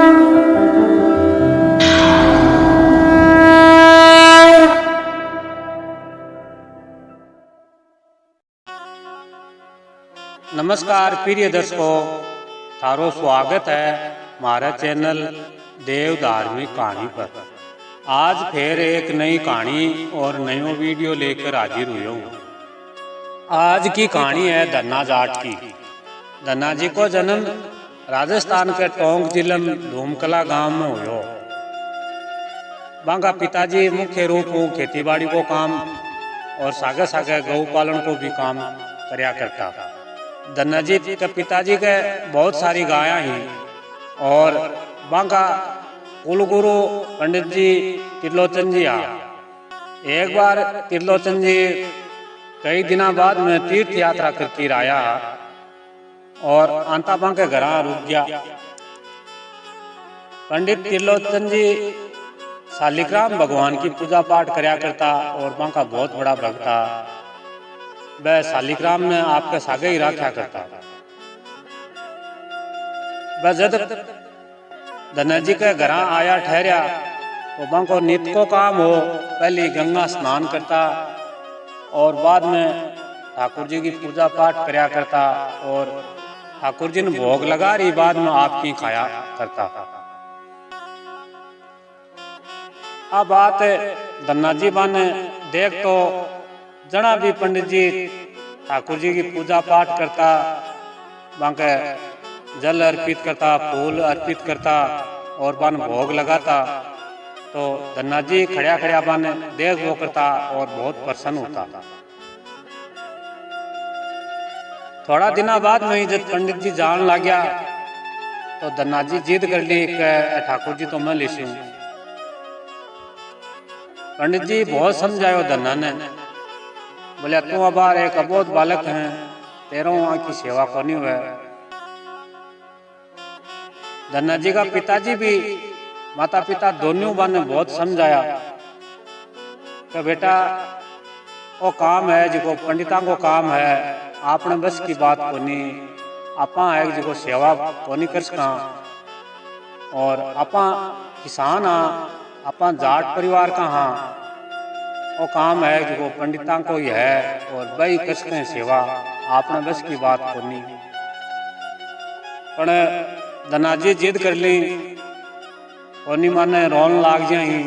नमस्कार प्रिय दर्शकों, थारो स्वागत है हमारे चैनल देव धार्मिक कहानी पर। आज फिर एक नई कहानी और नयो वीडियो लेकर हाजिर हुई हूँ। आज की कहानी है धन्ना जाट की। धन्ना जी को जन्म राजस्थान के टोंक जिले में धूमकला गांव में हुआ। बांगा पिताजी मुख्य रूप में खेतीबाड़ी को काम और सागे सागे गौ पालन को भी काम करया करता। धन्ना जी के पिताजी के बहुत सारी गायां ही और बांका कुलगुरु पंडित जी त्रिलोचन जी आ। एक बार त्रिलोचन जी कई दिनों बाद में तीर्थ यात्रा करके आया और अंता बांके घर रुक गया। पंडित त्रिलोचन जी शालिग्राम भगवान की पूजा पाठ करया करता और बांका बहुत बड़ा भक्त था। वह शालिग्राम ने आपके सागे ही रखा करता। वह जब धन्ना जी के घर आया ठहरा तो बांको नित्य को काम हो, पहले गंगा स्नान करता और बाद में ठाकुर जी की पूजा पाठ करया करता और ठाकुर जी ने भोग लगा रही बाद में आपकी खाया करता। अब बात धन्ना जी बाने देख तो जना भी पंडित जी ठाकुर जी की पूजा पाठ करता, बांके जल अर्पित करता, फूल अर्पित करता और बान भोग लगाता, तो धन्ना जी खड़िया खड़िया बान देख वो करता और बहुत प्रसन्न होता। थोड़ा दिना बाद में जब पंडित जी जान लग गया तो धन्ना जी जिद कर ली कि ठाकुर जी तो मैं लिशू। पंडित जी बहुत समझायो धन्ना ने, बोले तू अबार एक अबोध बालक है, तेरों वहां की सेवा करनी हुए। धन्ना जी का पिताजी भी माता पिता दोनों बार ने बहुत समझाया कि बेटा वो काम है जो पंडिता को काम है, आपने बस की बात को नहीं, आपा है जो सेवा को नहीं कर सका और आपा किसान हाँ, आपा जाट परिवार का हाँ, वो काम है जो पंडिता को ही है और वही कर सकते हैं सेवा, आपने बस की बात को नहीं। पर धन्ना जी जिद कर ली और नहीं माने रोन लाग जाए।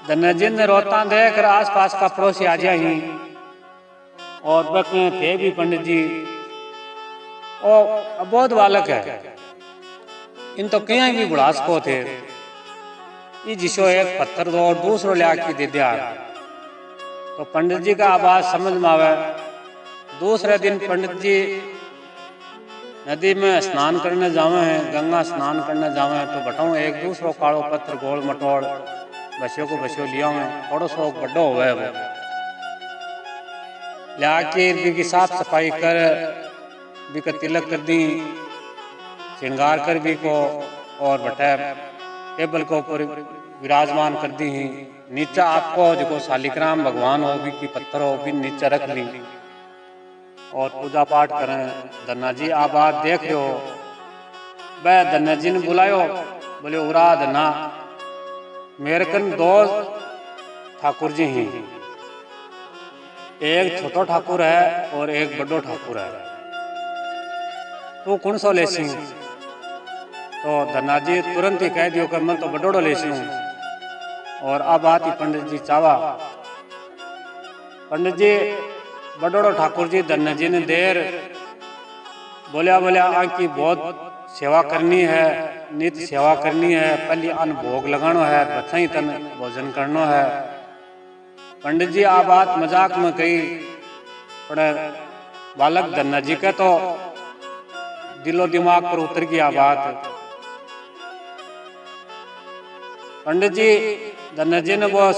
धन्ना जी ने रोता देख आस पास का पड़ोसी आ जाए और बकने थे भी पंडित जी ओ अबोध बालक है, इन तो कहीं भी बुढ़ास को थे, ये जिसो एक पत्थर दो और दूसरो लिया के दे दिया। तो पंडित जी का आवाज समझ में आवे। दूसरे दिन पंडित जी नदी में स्नान करने जावे हैं, गंगा स्नान करने जावे हैं, तो बटाऊ एक दूसरो कालो पत्थर गोल मटोड़ बसियों को बसियों लिया हुए, थोड़ो सो बड़ो हुआ है वो लिया के की साफ सफाई कर भी का तिलक कर दी, श्रृंगार कर भी को और बटे टेबल को ऊपर विराजमान कर दी। नीचा आपको जो शालिग्राम भगवान हो भी की पत्थर हो भी नीचे रख ली और पूजा पाठ करें। धन्ना जी आप बात देख रहे हो, वह धन्ना जी ने बुलायो, बोले उरा धन्ना मेरे कन दो ठाकुर जी ही, एक छोटो ठाकुर है और एक बड़ो ठाकुर है, तू कौन सो लेसी? तो धन्ना जी तुरंत ही कह दियो कि मैं तो बड़ोड़ो लेसी हूँ। और अब आती पंडित जी चावा। पंडित जी बड़ोड़ो ठाकुर जी धन्ना जी ने देर बोलिया बोलिया आँकी बहुत सेवा करनी है, नित्य सेवा करनी है, पहले अन्न भोग लगानो है, बच्चा ही तन भोजन करनो है। पंडित जी आ बात मजाक में कही, पर बालक धन्ना जी के तो दिलो दिमाग पर उतर गया बात। पंडित जी धन्ना जी ने वो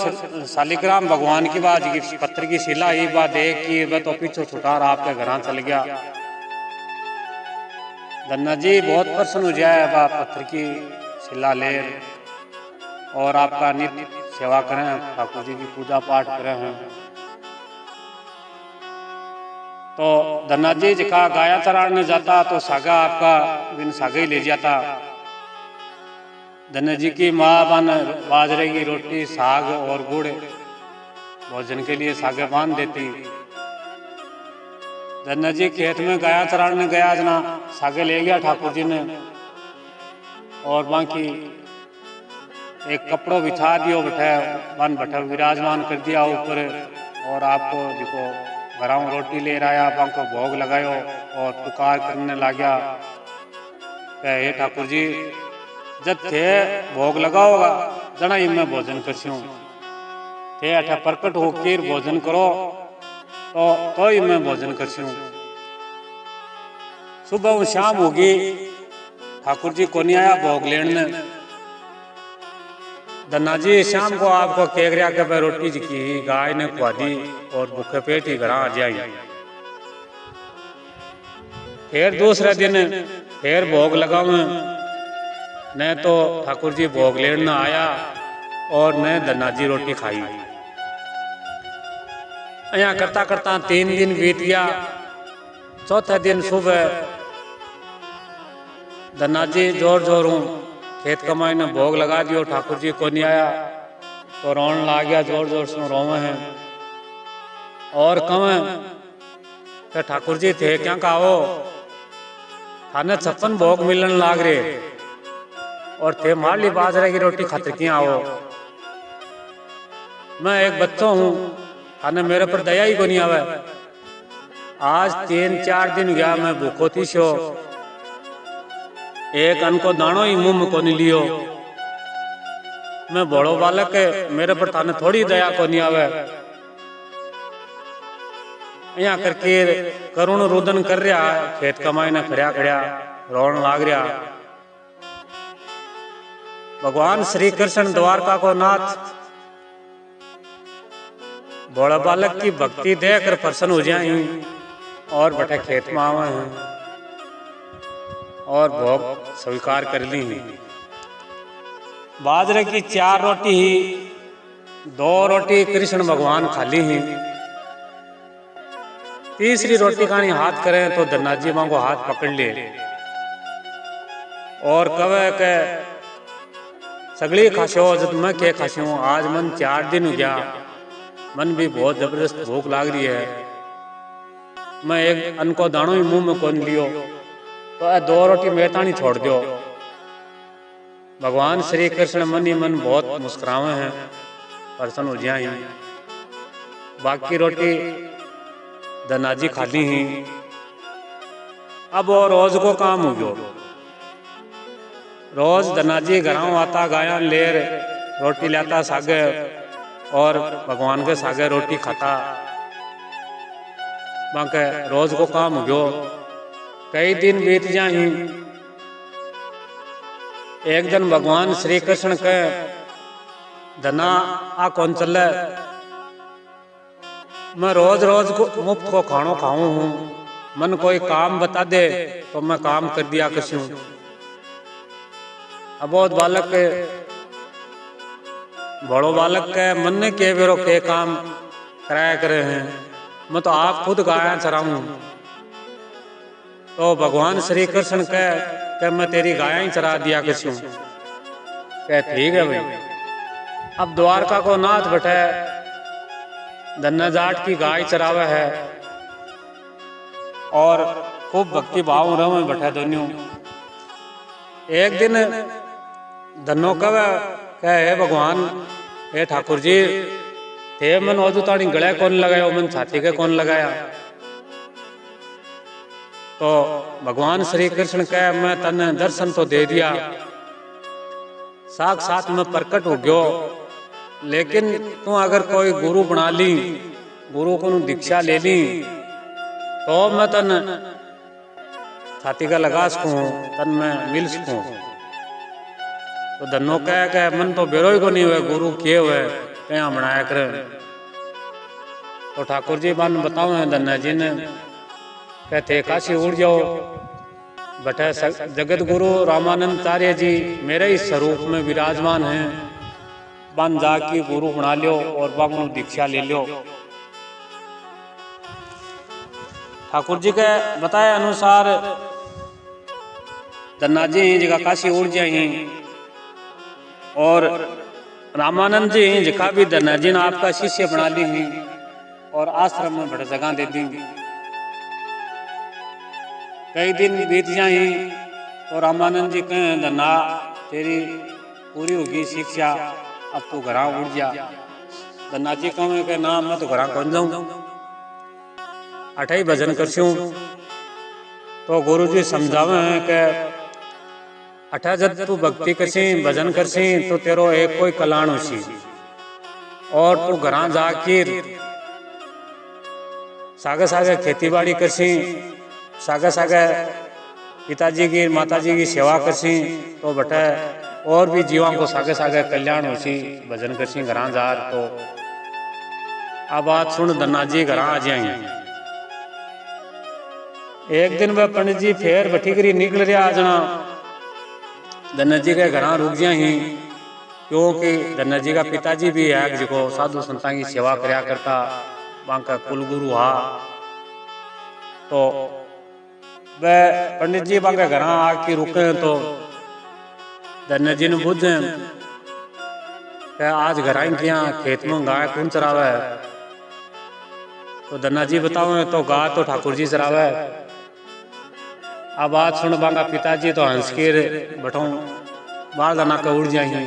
शालिग्राम भगवान की बात की पत्थर की शिला ये बात देख कि वह तो पीछे छुटा रहा आपके घर चल गया। धन्ना जी बहुत प्रसन्न हो जाए, वह पत्थर की शिला ले और आपका नित्य सेवा करें, ठाकुर जी की पूजा पाठ करें हैं। तो धन्ना जी जिका गाया चराने जाता तो सागा आपका बिन सागा ही ले जाता। धन्ना जी की माँ बन बाजरे की रोटी साग और गुड़ भोजन के लिए सागे बांध देती। धन्ना जी खेत में गाया चराने गया जना सागे ले गया ठाकुर जी ने और बाकी एक कपड़ो बिछा दियो बैठे बन बैठे विराजमान कर दिया ऊपर और आपको जिको घराऊ रोटी ले आया बाको भोग लगायो और पुकार करने लग गया हे ठाकुर जी जब थे भोग लगाओगा जना ही मैं भोजन करसूँ थे अठा प्रकट होकर भोजन करो तो ही मैं भोजन करसूँ। सुबह शाम होगी ठाकुर जी को नहीं आया भोग लेने। धन्ना जी शाम को आपको कह रहा कि भाई रोटी जी की गाय ने खुआ दी और भूखे पेट ही घर आ जाए। फिर दूसरे दिन फिर भोग लगाऊ न तो ठाकुर जी भोग लेने आया और न धन्ना जी रोटी खाई। यहाँ करता करता 3 दिन बीत गया। चौथे दिन सुबह धन्ना जी जोर जोरों खेत कमाई ने भोग लगा दियो ठाकुर जी को नहीं आया तो रोन लग गया जोर जोर से रोवे हैं और कहें कि ठाकुर जी थे क्या कहो थाने 56 भोग मिलन लाग रहे और थे माली बाजरे की रोटी खातिर क्या आओ। मैं एक बच्चा हूँ थाने मेरे पर दया ही को नहीं आवे। आज 3-4 दिन गया मैं भूखो थी सो एक अन्न को दानो ही मुंह में को नहीं लियो। मैं बड़ो बालक है मेरे पर थाने थोड़ी दया को नहीं आवे। यहाँ करके करुण रुदन कर रहा खेत कमाई ने खड़िया खड़िया रोन लाग रहा। भगवान श्री कृष्ण द्वारका को नाथ बड़ा बालक की भक्ति देखकर प्रसन्न हो जाए और बटे खेत में आवे हैं और भोग स्वीकार कर ली। बाजरे की 4 रोटी ही 2 रोटी कृष्ण भगवान खाली ही। तीसरी रोटी खानी हाथ करें तो धन्ना जी मां को हाथ पकड़ ले और कवे के सगली खासो जब मैं के खासी हूँ। आज मन 4 दिन हो गया मन भी बहुत जबरदस्त भूख लाग रही है। मैं एक अन्न को दानो ही मुंह में कौन लियो तो 2 रोटी मेहतानी छोड़ दो। भगवान श्री कृष्ण मन ही मन बहुत मुस्कुरावे हैं प्रसन्न हो जाए। बाकी रोटी धन्ना जी खाली ही। अब वो रोज को काम हो गयो। रोज धन्ना जी घरों आता गाया ले रोटी लाता सागे और भगवान के सागे रोटी खाता। बाकी रोज को काम हो गयो। कई दिन बीत जाए। एक दिन भगवान श्री कृष्ण के धन्ना आ कौन चले मैं रोज रोज को मुफ्त को खानो खाऊं हूँ। मन कोई काम बता दे तो मैं काम कर दिया करसूं। अब बहुत बालक के बड़ो बालक के मन ने के बेरो के काम कराया करे हैं। मैं तो आप खुद गाया चराऊं तो भगवान श्री कृष्ण के मैं तेरी गाया ही चरा दिया करसूं। कह ठीक है भाई। अब द्वारका को नाथ बैठे धन्ना जाट की गाय चरावे है और खूब भक्ति भाव रहे बैठे दोनों। एक दिन धनो कवे हे भगवान हे ठाकुर जी थे मन ओजू ताड़ी गले कौन लगाया मन छाती के कौन लगाया। तो भगवान श्री कृष्ण कहे मैं तने दर्शन तो दे दिया साक्षात में प्रकट हो गयो लेकिन तू अगर कोई गुरु बना ली गुरु को दीक्षा ले ली तो मैं तन छाती का लगा सकूं तन में मिल सकूं। तो धनो कह मन तो बेरो ही को नहीं हुए गुरु किए हुए क्या बनाया करे। तो ठाकुर जी बान बताओ हैं धन्ना जी ने कहते काशी उड़ जाओ बटे जगत गुरु रामानंद आचार्य जी मेरे ही स्वरूप में विराजमान हैं। बन जाके गुरु बना लियो और बागनु दीक्षा ले लियो। ठाकुर जी के बताए अनुसार धन्ना जी जगह काशी उड़ जाए और रामानंद जी जिका भी धन्ना जी ने आपका शिष्य बना ली हैं और आश्रम में बड़ा जगह दे दी। कई दिन बीत जाए तो रामानंद जी कहें धन्ना तेरी पूरी होगी शिक्षा, अब तू घर उड़ जा। धन्ना जी कहें के ना मैं तो घर कौन जाऊं, अठाई भजन करसूं। तो गुरु जी समझावे हैं कि अठा जब तू भक्ति करसी भजन करसी तो तेरो एक कोई कल्याण होसी और तू घर जाकर सागे सागे खेती बाड़ी करसी, सागे सागे पिताजी की माताजी की सेवा करसी तो बटे और भी जीवों को सागे सागे कल्याण होसी। भजन करसी घर जा तो अब बात सुन धन्ना जी घर आ जाएंगे। एक दिन वह पंडित जी फिर बठीकरी निकल रहा जना धन्ना जी के घर रुक जाए क्योंकि धन्ना जी का पिताजी भी है जिको साधु संतां की सेवा करया करता, वहां का कुलगुरु हा। तो वह पंडित जी वहां के घर आके रुके तो धन्ना जी ने बुझे आज घर किया खेत में गाय कौन चरावे। तो धन्ना जी बताओ तो गाय तो ठाकुर जी चरावे। अब बात सुन बांगा पिताजी तो हंस के बठो बाल दाना के उड़ जाए।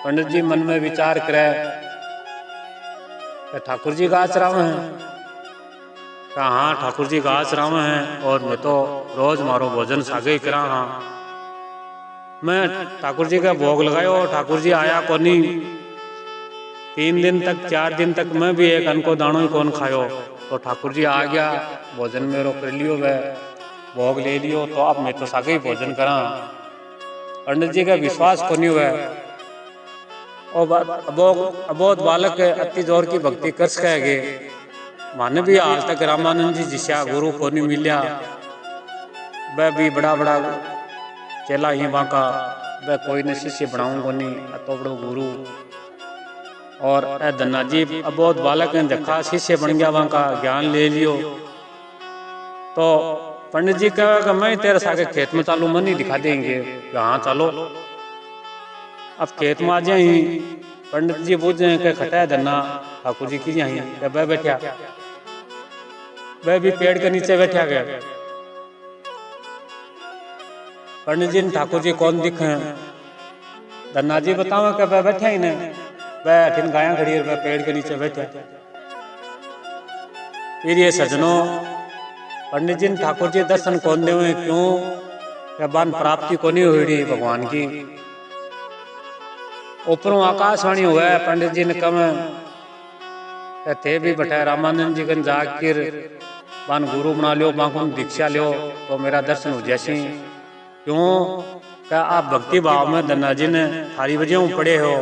पंडित जी मन में विचार करे ठाकुर जी गाय चरावे हैं, कहा हाँ ठाकुर जी गाय चरावे हैं और मैं तो रोज मारो भोजन सागे ही करा। हाँ मैं ठाकुर जी का भोग लगायो, ठाकुर जी आया कोनी 3 दिन तक 4 दिन तक मैं भी एक अन्न को दानो ही कौन खायो। तो ठाकुर जी आ गया, भोजन मेरो कर लियो, वह भोग ले लियो, तो अब मैं तो सागे ही भोजन करा। पंडित जी का विश्वास को नहीं हुआ और अबोध बालक अति जोर की भक्ति कर सकेगे। माने भी हाल तक रामानंद जी जिस्या गुरु को नहीं मिलिया, वह भी बड़ा बड़ा चेला ही वहाँ का, वह कोई ने शिष्य बनाऊंगा नहीं तो बड़ो गुरु। और धन्ना जी अबोध बालक ने देखा शिष्य बन गया, वहाँ का ज्ञान ले लियो। तो पंडित जी कहा कि मैं तेरे सागे खेत में चालू मन ही दिखा देंगे। हाँ चलो। अब खेत में आ जाए पंडित जी पूछे कि खटा धन्ना ठाकुर जी की यहाँ वह बैठा, वह भी पेड़ के नीचे बैठा गया। पंडित जी ठाकुर जी कौन दिखे? धन्ना जी बताओ कि वह बैठा ही नहीं, वह अठिन गाया खड़ी है, वह पेड़ के नीचे बैठा। फिर ये सजनों पंडित जी ठाकुर जी दर्शन कौन दे हुए, क्यों क्या बन प्राप्ति को नहीं हुई भगवान की। ऊपरों आकाशवाणी हुआ है, पंडित जी ने कहा थे भी बैठा रामानंद जी कन जाकर बन गुरु बना लियो, बांको दीक्षा लियो तो मेरा दर्शन हो जैसी। क्यों क्या आप भक्ति भाव में धन्ना जी ने थारी वजह पड़े हो,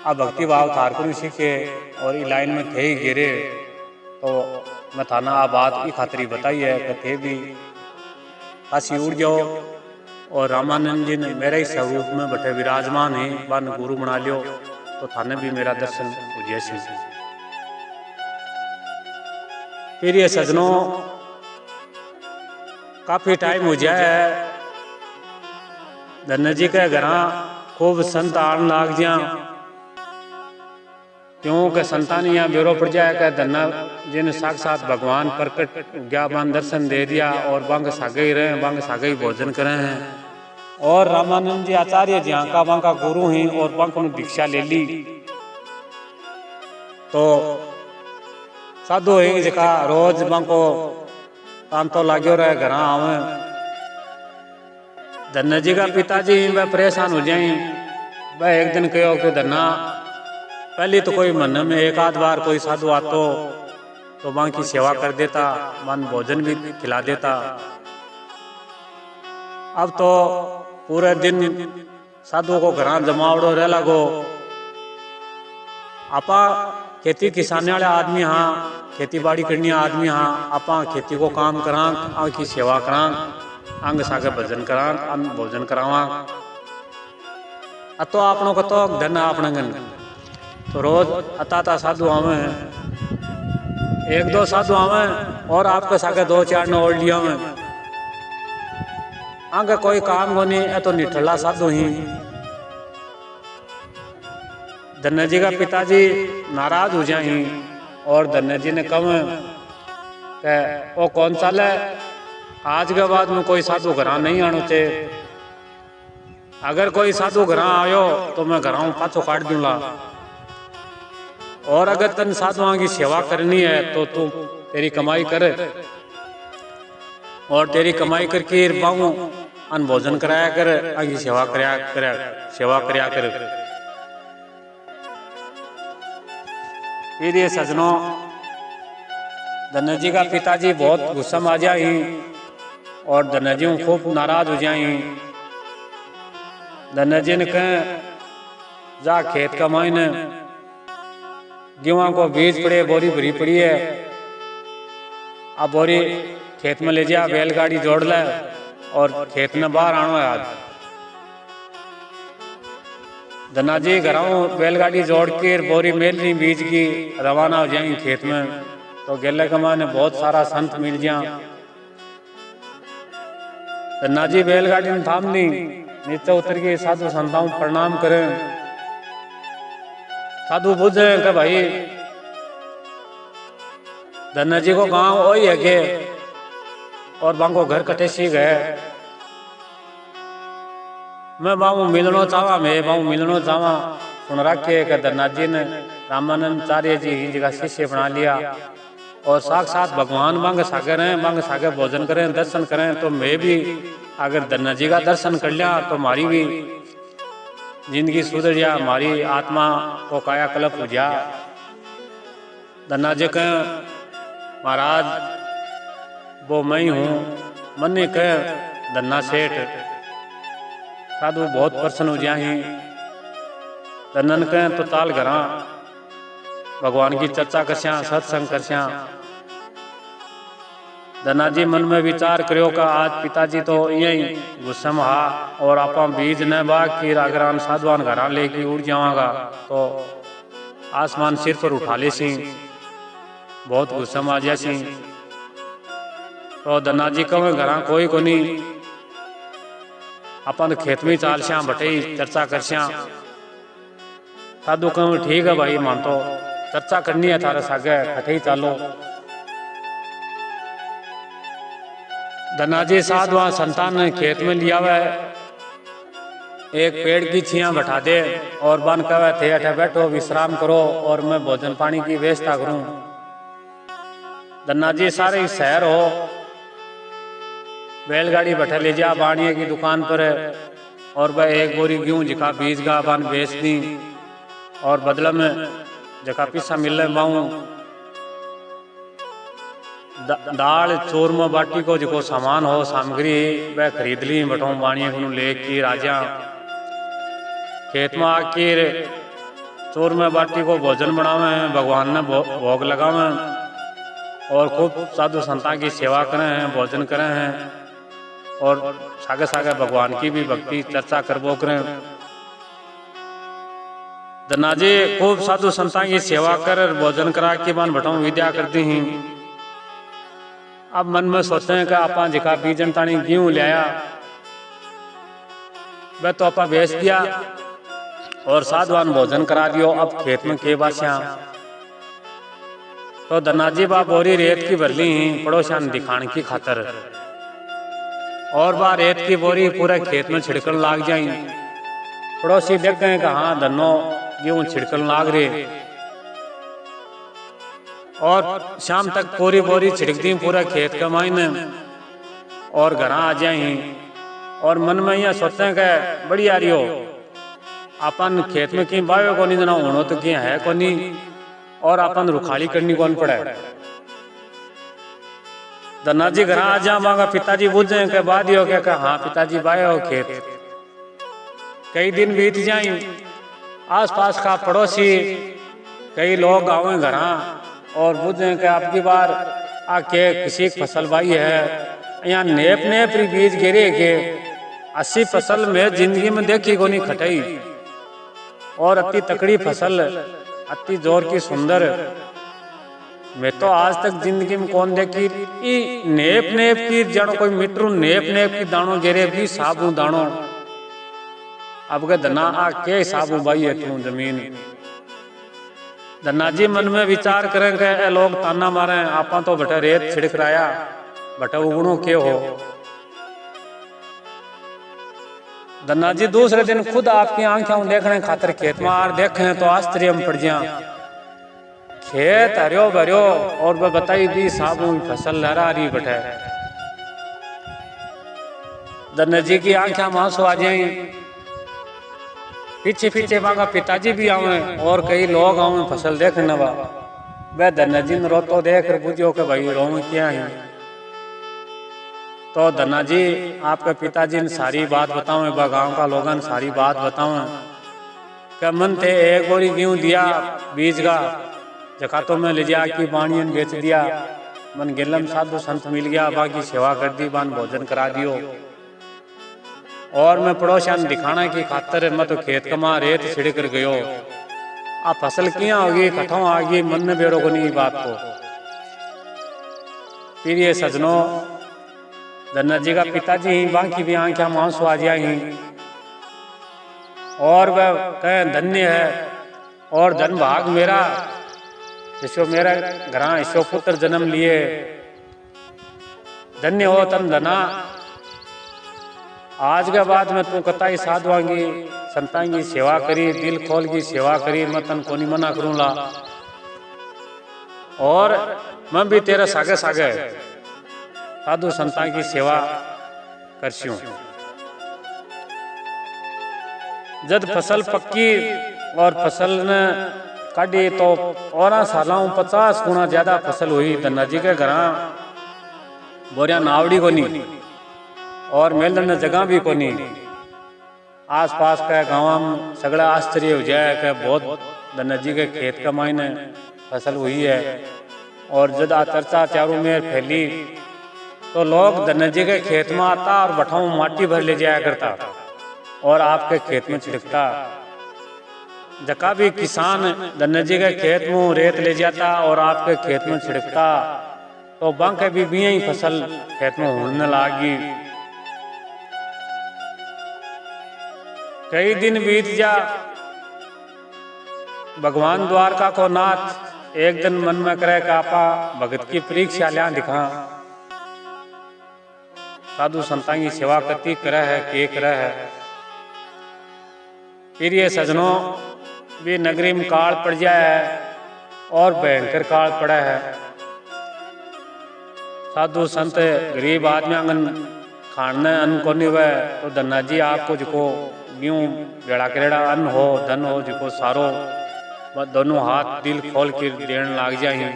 आप भक्ति भाव थार को नहीं सीखे और इस लाइन में थे ही गिरे। तो मैं थाना आ बात की खातरी बताई है कि थे भी काशी उड़ जाओ और रामानंद जी ने मेरे ही स्वरूप में बैठे विराजमान है, बन गुरु बना लियो तो थाने भी मेरा दर्शन हो जैसी। फिर ये सजनों काफी टाइम हो जाए, धन्ना जी के घर खूब संत आन लाग जा, क्योंकि संतान यहाँ बेरो पड़ जाए कि धन्ना जी ने साक्षात भगवान प्रकट ज्ञापन दर्शन दे दिया और बंग सागे ही रहे, बंग सागे ही भोजन करे हैं। और रामानंद जी आचार्य जहाँ का बंग का गुरु हैं और बंग ने दीक्षा ले ली। तो साधु है जिका रोज बंग को काम तो लाग्यो रहे, घर आवे। धन्ना जी का पिताजी वह परेशान हो जाए, वह एक दिन कहो कि धन्ना पहले तो कोई मन में एक आध बार कोई साधु आतो तो वहां की सेवा कर देता, मन भोजन भी खिला देता। अब तो पूरे दिन साधु को घर जमावड़ो रह लगो। आपा खेती किसाने वाले आदमी हाँ, खेती बाड़ी करनी आदमी हाँ, आपा खेती को काम करा, की सेवा करा, अंग सागे भजन करा, अन्न भोजन करावा। तो आपनों को तो धन अपना गन तो रोज अता साधु आवे एक दो साधु आवे और आपके सागे दो चार ने ओढ़ लिया में आगे कोई काम को नहीं, तो निठला साधु ही। धन्य जी का पिताजी नाराज हो जाए और धन्य जी ने कहा कि वो कौन चाले, आज के बाद में कोई साधु घर नहीं आना चाहिए। अगर कोई साधु घर आयो तो मैं घर पाछो काट दूंगा, और अगर तन साधुओं की सेवा करनी है तो तू तेरी कमाई करे और तेरी कमाई करके बाहू अन्न भोजन कराया कर, आगे सेवा कराया कर। फिर ये सजनों, धन्य जी का पिताजी बहुत गुस्सा में आ जाए और धन्य जी खूब नाराज हो जाए। धन्य जी ने कहे जा खेत का मायने गेहूं को बीज पड़े, बोरी भरी पड़ी है, अब बोरी खेत में ले जा, बैलगाड़ी जोड़ ले और खेत में बाहर आनो है। आज धन्ना जी घरों बैलगाड़ी जोड़ के बोरी मेलनी बीज की रवाना हो जाएंगे खेत में। तो गेले कमा ने बहुत सारा संत मिल जा। धन्ना जी बैलगाड़ी में थामनी, नीचे उतर के साधु संताओं प्रणाम करें। साधु पूछे कि भाई धन्ना जी को गांव वही है के और बांगो घर कटे सी गए, मैं बाबू मिलना चाहवा, मैं बाबू मिलना चाहवा। सुन रखे कि धन्ना जी ने रामानंदाचार्य जी ही जगह शिष्य बना लिया और साक्षात भगवान मांग सागर हैं, मांग सागर भोजन करें, दर्शन करें। तो मैं भी अगर धन्ना जी का दर्शन कर लिया तो हमारी भी जिंदगी सुधर जा, हमारी आत्मा को कायाकल्प हो जा। धन्ना जी कह महाराज वो मैं ही हूँ, मन ने कह धन्ना सेठ। साधु बहुत प्रसन्न हो जाए। धन्ना कह तो ताल घरा भगवान की चर्चा करस्या, सत्संग करस्या। धन्ना जी मन में विचार करो का आज पिताजी तो यही गुस्सा में हा और आप बीज न बाग की अगर साधुआन घर लेके उड़ जावागा तो आसमान सिर पर उठा ले सी, बहुत गुस्सा में आ जा सी। तो धन्ना जी को घर कोई को नहीं, अपन खेत में चाल श्या बटे चर्चा कर श्या। साधु कह ठीक है भाई, मान तो चर्चा करनी है थारे सागे, हटे ही चालो। धन्ना जी साधु संतान खेत में लिया हुआ एक पेड़ की छिया बैठा दे और बन कहे थे अठे बैठो विश्राम करो और मैं भोजन पानी की व्यवस्था करूं। धन्ना जी सारे शहर हो बैलगाड़ी बैठा ले जा बाणिये की दुकान पर और वह एक बोरी गेहूं जिका बीज का बन बेच दी और बदला में जका पिसा मिल बाऊ दाल चूरमा बाटी को जो सामान हो सामग्री वह खरीद ली बटो बाणिये को लेके राजा खेत में आकर चूरमा बाटी को भोजन बनावे, भगवान ने भोग लगावे और खूब साधु संता की सेवा करें हैं, भोजन करें हैं और सागे सागे भगवान की भी भक्ति चर्चा करबो करें। धन्ना जी खूब साधु संता की सेवा कर भोजन करा के बाद बटाऊ विद्या करती हैं। अब मन में सोचते हैं कि आपा जिका बीजन तानी गेहूं लिया वह तो आपा बेच दिया और साधुआन भोजन करा दियो, अब खेत में के बासिया। तो धन्ना जी बा बोरी रेत की भरली ही पड़ोसियान दिखाने की खातर और बा रेत की बोरी पूरे खेत में छिड़कन लाग जाई। पड़ोसी देख गए कि हाँ धनो गेहूं छिड़कन लाग रहे और शाम तक पूरी बोरी छिड़क दी पूरा खेत का मायने और घर आ जाए और मन में यह सोचते हैं कि बढ़िया रियो अपन खेत में कहीं बायो को नहीं जना होनो तो क्या है को नहीं और अपन रुखाली करनी कौन पड़े। धन्ना जी घर आ जा मांगा पिताजी बुझे के बाद ही हो क्या हाँ पिताजी बायो हो खेत। कई दिन बीत जाए, आसपास का पड़ोसी कई लोग आवे घर और बुझे कि आपकी बार आके किसी फसल बाई है यहाँ नेप नेप बीज गिरे के 80 फसल में जिंदगी में देखी को नहीं खटाई और अति तकड़ी फसल अति जोर की सुंदर मैं तो आज तक जिंदगी में कौन देखी ई नेप नेप की जानो कोई मिट्रू नेप नेप की दानो गेरे भी साबू दानो। अब के धना आ के साबू भाई है तू जमीन। धना जी मन में विचार करें के ए लोग ताना मारे आपा तो बटे रेत छिड़क राया बटे उगणो के हो। धना जी दूसरे दिन खुद आपकी आंखें देखने खातर खेत में आर देखें तो आश्चर्य में पड़ जा। खेत हरियो भरियो और वह बताई दी साबू फसल लहरा रही बटे। धना जी की आंखें मांसू आ जाए। पीछे पीछे वहां पिताजी भी आवे और कई लोग आवे फसल देखने वा। वह धना जी ने रोतो देख कर पूछो कि भाई रो क्या है। तो धना जी आपके पिताजी ने सारी बात बताओ गांव का लोगन सारी बात बताओ कि मन थे एक बोरी गेहूं दिया बीज का जखा तो मैं ले जा की बाणियन बेच दिया। मन गिलम साधु संत मिल गया बाकी सेवा कर दी बान भोजन करा दियो। और मैं पड़ोसन दिखाना की खातर मैं तो खेत कमा रेत छिड़ कर गयो। आ फसल किया होगी कठों आ गई मन में बेरो को नहीं बात को। फिर ये सजनों धना जी का पिताजी ही बाकी भी आंखें मांसू आ जाए और वह कहें धन्य है और धन भाग मेरा इसो मेरा घर इसो पुत्र जन्म लिए। धन्य हो तन धना आज के बाद मैं तू कताई साधवांगी संतान की सेवा करी दिल खोल की सेवा करी मैं तन को नहीं मना करूंगा। और मैं भी तेरे सागे सागे साधु संतान की सेवा करस्यूं। जब फसल पक्की और फसल ने काटी तो और सालों 50 गुना ज्यादा फसल हुई। धना जी के घर बोरिया नावड़ी को नहीं और मेलने जगह भी को नहीं। आस पास के गाँव में सगड़ा आश्चर्य हो जाए कि बहुत धना जी के खेत का मायने फसल हुई है। और जब आ चर्चा चारों में फैली तो लोग धना जी के खेत में आता और बठाओं माटी भर ले जाया करता और आपके खेत में छिड़कता। जका भी किसान धना जी के खेत में रेत ले जाता और आपके खेत में छिड़कता तो बांके भी बिया ही फसल खेत में होने लगी। कई दिन बीत जा भगवान द्वारका को नाथ एक दिन मन में करे कि आपा भगत की परीक्षा लिया दिखा। साधु संतान की सेवा करती करे है के करे है। फिर ये सजनों भी नगरी में काल पड़ जाए है और भयंकर काल पड़ा है। साधु संत गरीब आदमी आंगन खाने अन्न को नहीं हुए तो धना जी आपको जो यूं बेड़ा करेड़ा अन्न हो धन हो जो सारो दोनों हाथ दिल खोल के देने लग जाए।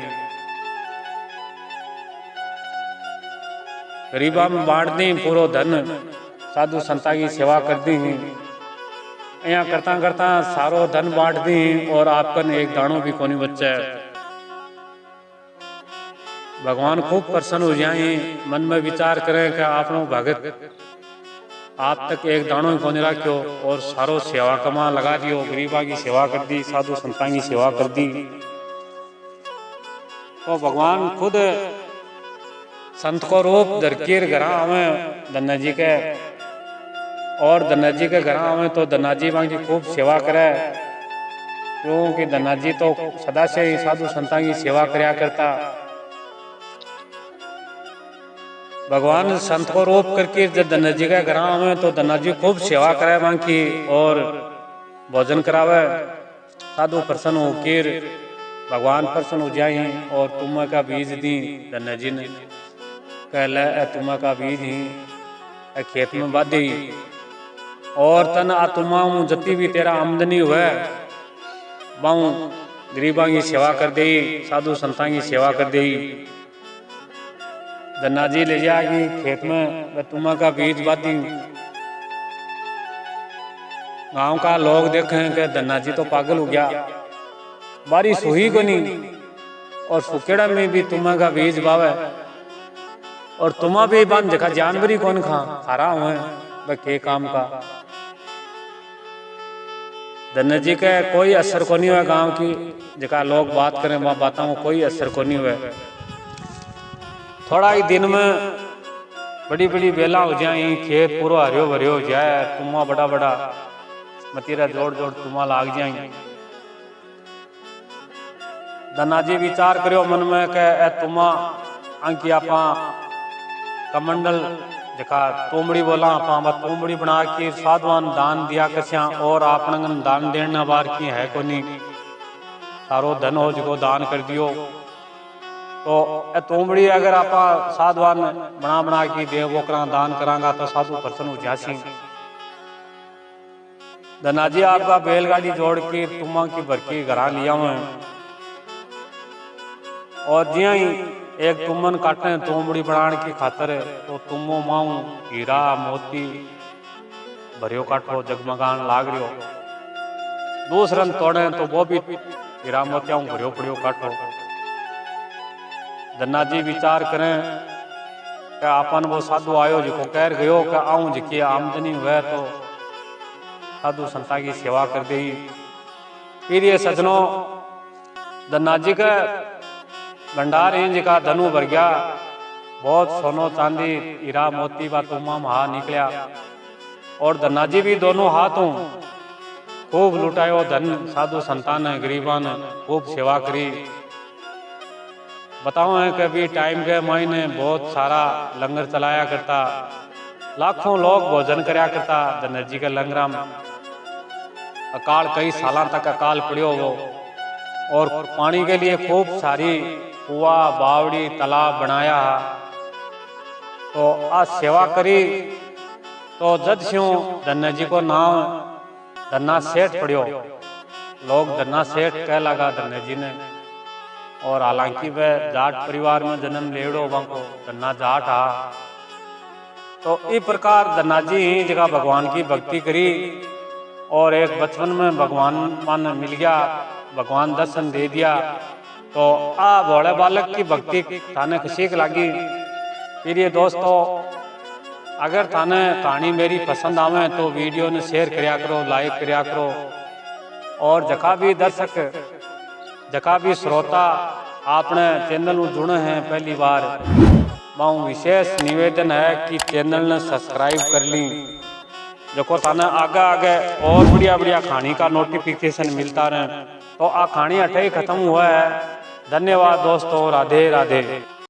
गरीबा में बांट दी पूरा धन साधु संता की सेवा कर दी। यहाँ करता करता सारो धन बांट दी और आपकन एक दानों भी कोनी बच्चा है। भगवान खूब प्रसन्न हो जाए मन में विचार करें कि आप भगत आप तक एक दानों ही कोनी रखो और सारो सेवा कमा लगा दियो। गरीबा की सेवा कर दी साधु संतान की सेवा कर दी। तो भगवान खुद संत को रूप दरकीर घर आवे धना जी के और धना जी के घर आवे तो धना जी वहां की खूब सेवा करे क्योंकि धना जी तो सदा से ही साधु संतान की सेवा करया करता। भगवान संत को रूप करके जब धना जी के घर आवे तो धना जी खूब सेवा करे वहां की और भोजन करावे। साधु प्रसन्न होकर भगवान प्रसन्न हो जाए और तुम्हें का बीज दी। धना जी ने कहला तुम्हें का बीज ही खेत में बा दी और तन आत्मा जति भी तेरा आमदनी हुए बाऊ गरीबा की सेवा कर दे साधु संतान की सेवा कर दे। धना जी ले जाएगी खेत में तुम्हें का बीज बा दी। गांव का लोग देखें कि धना जी तो पागल हो गया बारिश हुई को नहीं और सुकेड़ा में भी तुम्हें का बीज बावे और तुम्हें भी बन देखा जानवरी कौन खा रहा हुए के काम का। धन्य जी के कोई असर को नहीं हुआ गांव की जका लोग बात करें वह बातों को कोई असर को नहीं हुआ। थोड़ा ही दिन में बड़ी बड़ी बेला हो जाए, खेत पूरा हरियो भरियो हो जाए, तुमा बड़ा बड़ा मतीरा जोड़ जोड़ तुमा लाग जाए। धन्ना जी विचार करो मन में के ए तुमा अंकी आपा कमंडल जका तोमड़ी बोला आपा तोमड़ी बना के साधवान दान दिया कस्या और आपन दान देना बार की है कोनी सारो धन हो जो दान कर दियो। तो ए तोमड़ी अगर आपा साधवान बना बना के देव ओकरा दान करांगा तो साधु प्रसन्न हो जासी। धन्ना जी आपका बैलगाड़ी जोड़ के तुमा की भरकी घरा लिया हुए और जिया ही एक तुमन काटे तोमड़ी बनाने की खातर तो तुमो माऊ हीरा मोती भरियो काटो जगमगान लाग रियो। दूसरन तोड़े तो वो भी हीरा मोतिया भरियो पड़ियो काटो। धन्ना जी विचार करें कि आपन वो साधु आयो जो कह गयो कि आऊं जिकी आमदनी हुए तो साधु संता की सेवा कर दी। फिर ये सजनों धन्ना जी का भंडार इंज का धनु भर गया, बहुत सोनो चांदी हीरा मोती बा तुमा महा निकलिया और धन्ना जी भी दोनों हाथों खूब लुटायो धन। साधु संतान ने गरीबा ने खूब सेवा करी। बताओ है कभी टाइम के महीने बहुत सारा लंगर चलाया करता, लाखों लोग भोजन कराया करता धन्ना जी के लंगरा में। अकाल कई साल तक अकाल पड़ियो वो और पानी के लिए खूब सारी कुआ बावड़ी तालाब बनाया। तो आज सेवा करी तो जद स्यों धन्ना जी को नाम धन्ना सेठ पड़ियो। लोग धन्ना सेठ कह लगा धन्ना जी ने और हालांकि वह जाट परिवार में जन्म लेड़ो को धन्ना जाट आ। तो इस प्रकार धन्ना जी ही जगह भगवान की भक्ति करी और एक बचपन में भगवान मन मिल गया, भगवान दर्शन दे दिया। तो आ भोले बालक की भक्ति थाने सीख लगी। फिर ये दोस्तों अगर थाने कहानी मेरी पसंद आवे तो वीडियो ने शेयर करया करो, लाइक करया करो और जका भी दर्शक जका भी श्रोता आपने चैनल में जुड़े हैं पहली बार, माऊ विशेष निवेदन है कि चैनल ने सब्सक्राइब कर ली देखो थाने आगे आगे और बढ़िया बढ़िया कहानी का नोटिफिकेशन मिलता रहे। तो आ कहानी अठे ही खत्म हुआ है। धन्यवाद दोस्तों, राधे राधे।